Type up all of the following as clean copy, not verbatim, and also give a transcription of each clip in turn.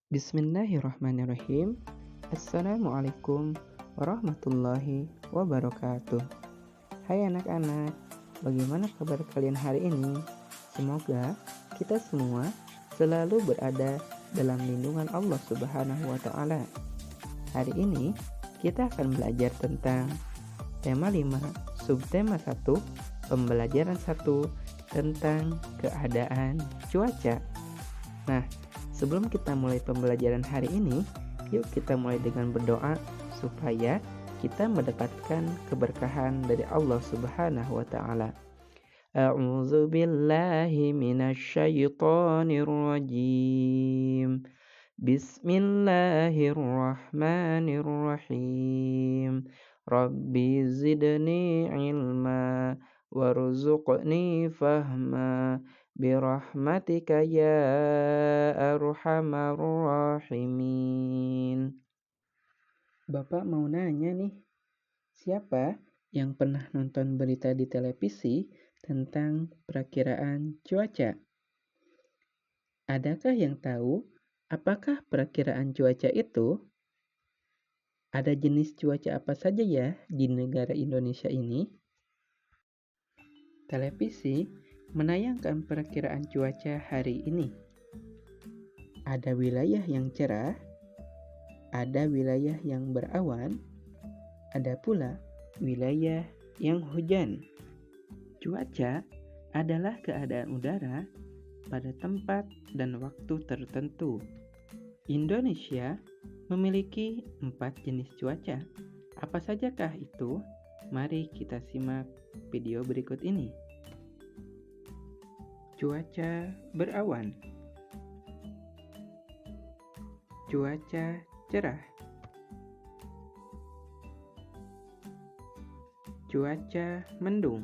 Bismillahirrahmanirrahim. Assalamualaikum warahmatullahi wabarakatuh. Hai anak-anak, bagaimana kabar kalian hari ini? Semoga kita semua selalu berada dalam lindungan Allah Subhanahu wa Ta'ala. Hari ini kita akan belajar tentang tema 5, subtema 1, pembelajaran 1 tentang keadaan cuaca. Nah, sebelum kita mulai pembelajaran hari ini, yuk kita mulai dengan berdoa supaya kita mendapatkan keberkahan dari Allah Subhanahu wa Ta'ala. A'udzu billahi minasyaitonir rajim. Bismillahirrahmanirrahim. Rabbi zidni ilma warzuqni fahma birahmatika ya arhamar rahimin. Bapak mau nanya nih, siapa yang pernah nonton berita di televisi tentang perakiraan cuaca? Adakah yang tahu apakah perakiraan cuaca itu? Ada jenis cuaca apa saja ya di negara Indonesia ini? Televisi menayangkan perakiraan cuaca hari ini. Ada wilayah yang cerah, ada wilayah yang berawan, ada pula wilayah yang hujan. Cuaca adalah keadaan udara pada tempat dan waktu tertentu. Indonesia memiliki 4 jenis cuaca. Apa sajakah itu? Mari kita simak video berikut ini. Cuaca berawan. Cuaca cerah. Cuaca mendung.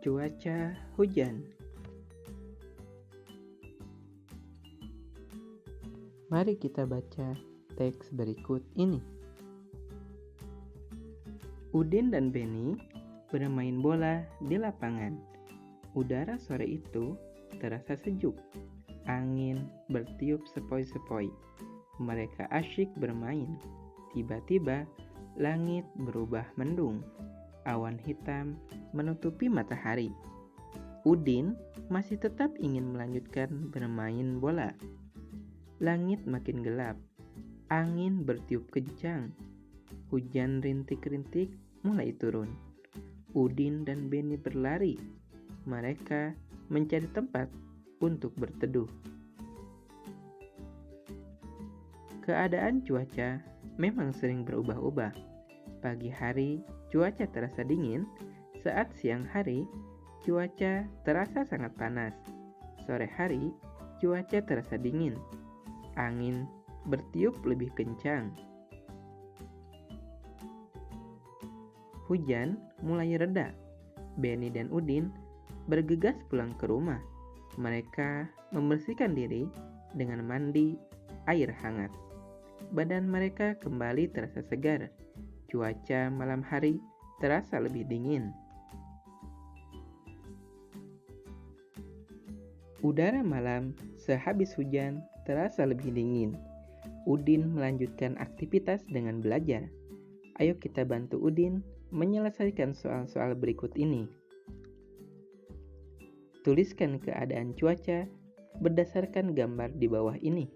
Cuaca hujan. Mari kita baca teks berikut ini. Udin dan Beni bermain bola di lapangan. Udara sore itu terasa sejuk. Angin bertiup sepoi-sepoi. Mereka asyik bermain. Tiba-tiba langit berubah mendung. Awan hitam menutupi matahari. Udin masih tetap ingin melanjutkan bermain bola. Langit makin gelap. Angin bertiup kencang. Hujan rintik-rintik mulai turun. Udin dan Beni berlari. Mereka mencari tempat untuk berteduh. Keadaan cuaca memang sering berubah-ubah. Pagi hari cuaca terasa dingin, saat siang hari cuaca terasa sangat panas. Sore hari cuaca terasa dingin. Angin bertiup lebih kencang. Hujan mulai reda. Beni dan Udin bergegas pulang ke rumah. Mereka membersihkan diri dengan mandi air hangat. Badan mereka kembali terasa segar. Cuaca malam hari terasa lebih dingin. Udara malam sehabis hujan terasa lebih dingin. Udin melanjutkan aktivitas dengan belajar. Ayo kita bantu Udin menyelesaikan soal-soal berikut ini. Tuliskan keadaan cuaca berdasarkan gambar di bawah ini.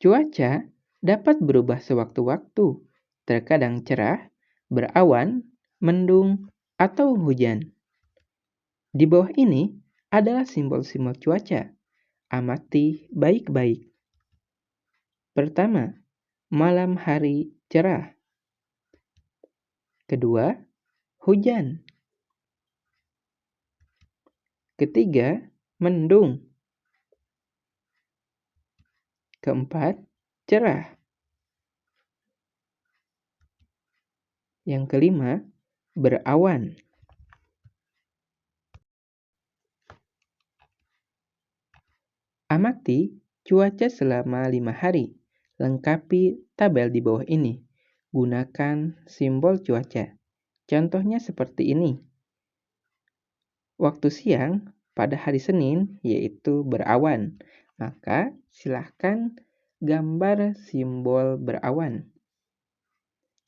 Cuaca dapat berubah sewaktu-waktu, terkadang cerah, berawan, mendung, atau hujan. Di bawah ini adalah simbol-simbol cuaca. Amati baik-baik. Pertama, malam hari cerah. Kedua, hujan. Ketiga, mendung. Keempat, cerah. Yang kelima, berawan. Amati cuaca selama 5 hari. Lengkapi tabel di bawah ini. Gunakan simbol cuaca. Contohnya seperti ini. Waktu siang pada hari Senin yaitu berawan. Maka silahkan gambar simbol berawan.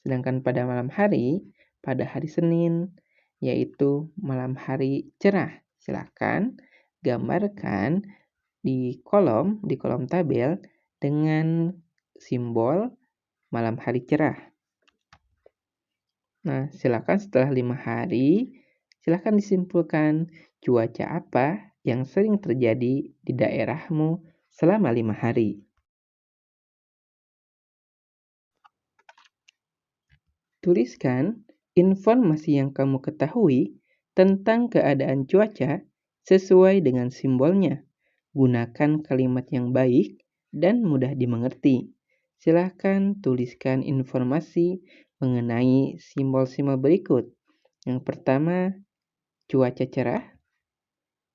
Sedangkan pada malam hari, pada hari Senin yaitu malam hari cerah. Silahkan gambarkan di kolom tabel dengan simbol malam hari cerah. Nah, silakan setelah 5 hari, silakan disimpulkan cuaca apa yang sering terjadi di daerahmu selama 5 hari. Tuliskan informasi yang kamu ketahui tentang keadaan cuaca sesuai dengan simbolnya. Gunakan kalimat yang baik dan mudah dimengerti. Silahkan tuliskan informasi mengenai simbol-simbol berikut. Yang pertama, cuaca cerah,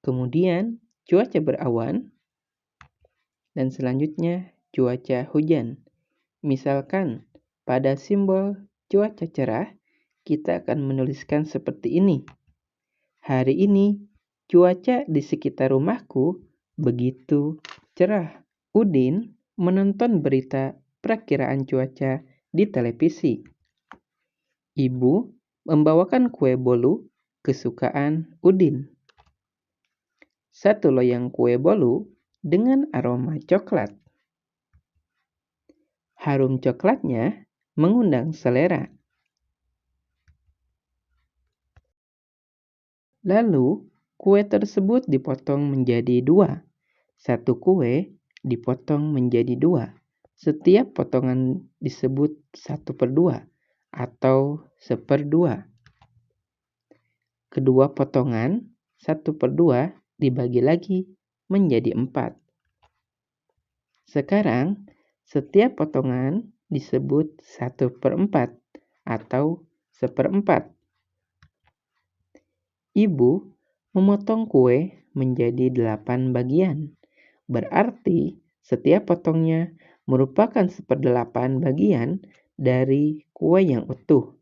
kemudian cuaca berawan, dan selanjutnya cuaca hujan. Misalkan pada simbol cuaca cerah, kita akan menuliskan seperti ini. Hari ini cuaca di sekitar rumahku begitu cerah. Udin menonton berita perakiraan cuaca di televisi. Ibu membawakan kue bolu kesukaan Udin. 1 loyang kue bolu dengan aroma coklat. Harum coklatnya mengundang selera. Lalu, kue tersebut dipotong menjadi 2. 1 kue dipotong menjadi 2. Setiap potongan disebut 1/2 atau 1/2. Kedua potongan 1/2 dibagi lagi menjadi 4. Sekarang, setiap potongan disebut 1/4 atau 1/4. Ibu memotong kue menjadi 8 bagian. Berarti setiap potongnya merupakan 1/8 bagian dari kue yang utuh.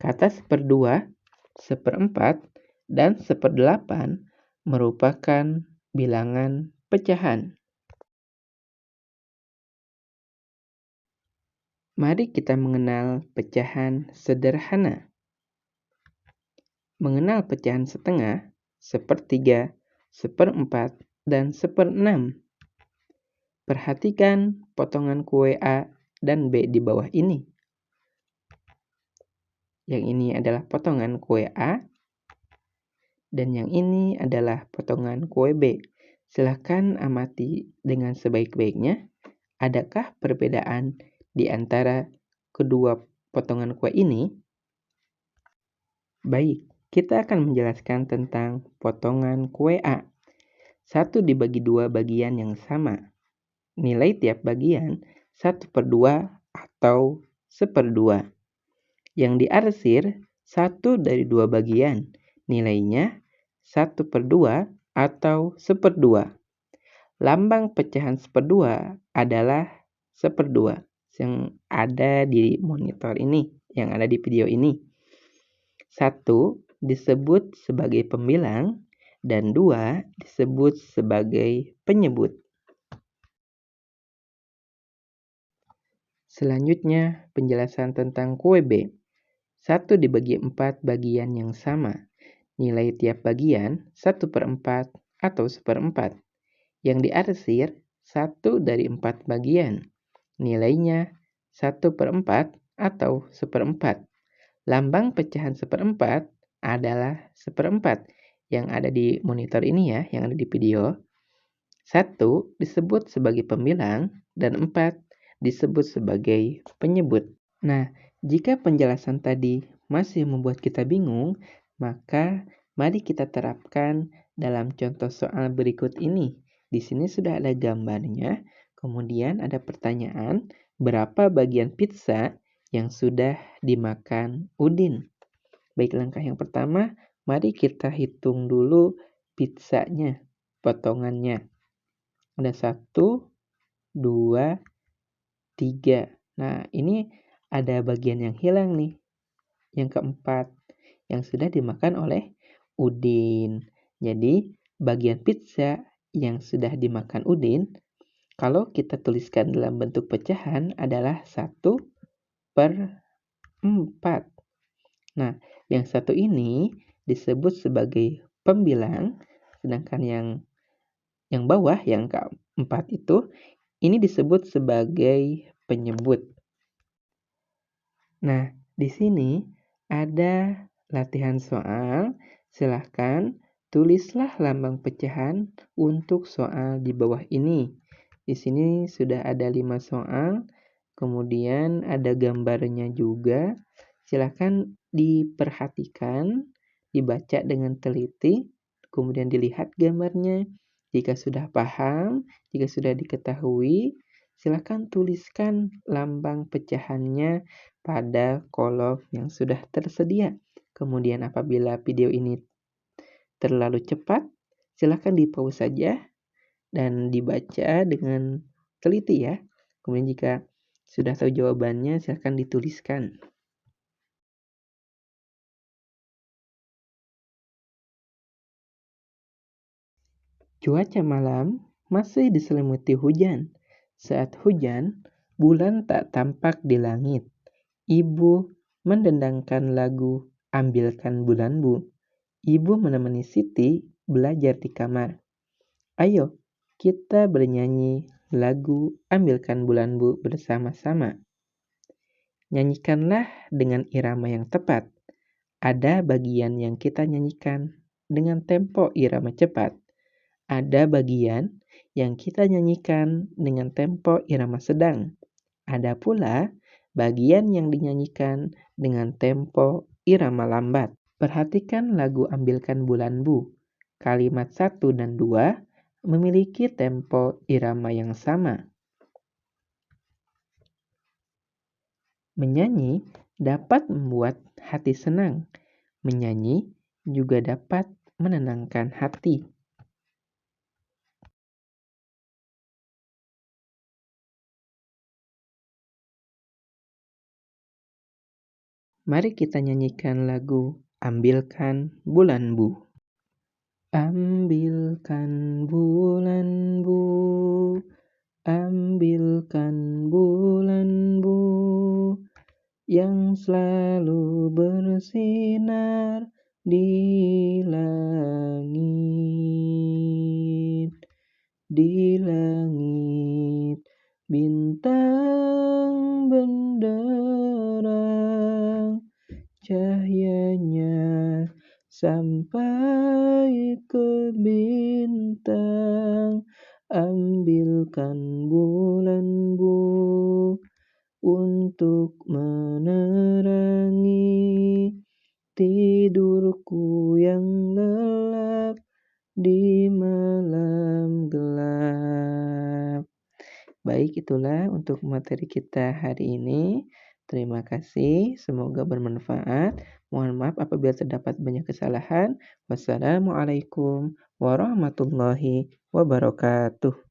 Kata 1/2, 1/4, dan 1/8 merupakan bilangan pecahan. Mari kita mengenal pecahan sederhana. Mengenal pecahan setengah, 1/3, 1/4, dan 1/6. Perhatikan potongan kue A dan B di bawah ini. Yang ini adalah potongan kue A, dan yang ini adalah potongan kue B. Silahkan amati dengan sebaik-baiknya. Adakah perbedaan di antara kedua potongan kue ini? Baik, kita akan menjelaskan tentang potongan kue A. 1 dibagi 2 bagian yang sama. Nilai tiap bagian 1/2 atau 1/2. Yang diarsir 1 dari 2 bagian. Nilainya 1/2 atau 1/2. Lambang pecahan 1/2 adalah 1/2 yang ada di monitor ini, yang ada di video ini. 1 disebut sebagai pembilang dan 2 disebut sebagai penyebut. Selanjutnya, penjelasan tentang kue B. 1 dibagi 4 bagian yang sama. Nilai tiap bagian 1/4 atau 1/4. Yang diarsir 1 dari 4 bagian. Nilainya 1/4 atau 1/4. Lambang pecahan 1/4 adalah 1/4 yang ada di monitor ini ya, yang ada di video. 1 disebut sebagai pembilang dan 4 disebut sebagai penyebut. Nah, jika penjelasan tadi masih membuat kita bingung, maka mari kita terapkan dalam contoh soal berikut ini. Di sini sudah ada gambarnya, kemudian ada pertanyaan, berapa bagian pizza yang sudah dimakan Udin? Baik, langkah yang pertama, mari kita hitung dulu pizzanya, potongannya. Ada 1, 2, 3. Nah, ini ada bagian yang hilang nih. Yang keempat, yang sudah dimakan oleh Udin. Jadi, bagian pizza yang sudah dimakan Udin, kalau kita tuliskan dalam bentuk pecahan adalah 1/4. Nah, yang satu ini disebut sebagai pembilang, sedangkan yang bawah, yang keempat itu, ini disebut sebagai penyebut. Nah, di sini ada latihan soal. Silahkan tulislah lambang pecahan untuk soal di bawah ini. Di sini sudah ada 5 soal, kemudian ada gambarnya juga. Silahkan diperhatikan, dibaca dengan teliti, kemudian dilihat gambarnya. Jika sudah paham, jika sudah diketahui, silahkan tuliskan lambang pecahannya pada kolom yang sudah tersedia. Kemudian apabila video ini terlalu cepat, silahkan di-pause saja dan dibaca dengan teliti ya. Kemudian jika sudah tahu jawabannya, silahkan dituliskan. Cuaca malam masih diselimuti hujan. Saat hujan, bulan tak tampak di langit. Ibu mendendangkan lagu "Ambilkan Bulan-Bu". Ibu menemani Siti belajar di kamar. Ayo, kita bernyanyi lagu "Ambilkan Bulan-Bu" bersama-sama. Nyanyikanlah dengan irama yang tepat. Ada bagian yang kita nyanyikan dengan tempo irama cepat. Ada bagian yang kita nyanyikan dengan tempo irama sedang. Ada pula bagian yang dinyanyikan dengan tempo irama lambat. Perhatikan lagu "Ambilkan Bulan-Bu". Kalimat 1 dan 2 memiliki tempo irama yang sama. Menyanyi dapat membuat hati senang. Menyanyi juga dapat menenangkan hati. Mari kita nyanyikan lagu "Ambilkan Bulan-Bu". Ambilkan bulan-bu, ambilkan bulan-bu, yang selalu bersinar di langit. Di langit bintang benderang, cahayanya sampai ke bintang. Ambilkan bulan-bu untuk menerangi tidurku yang lelap di malam gelap. Baik, itulah untuk materi kita hari ini. Terima kasih, semoga bermanfaat. Mohon maaf apabila terdapat banyak kesalahan. Wassalamualaikum warahmatullahi wabarakatuh.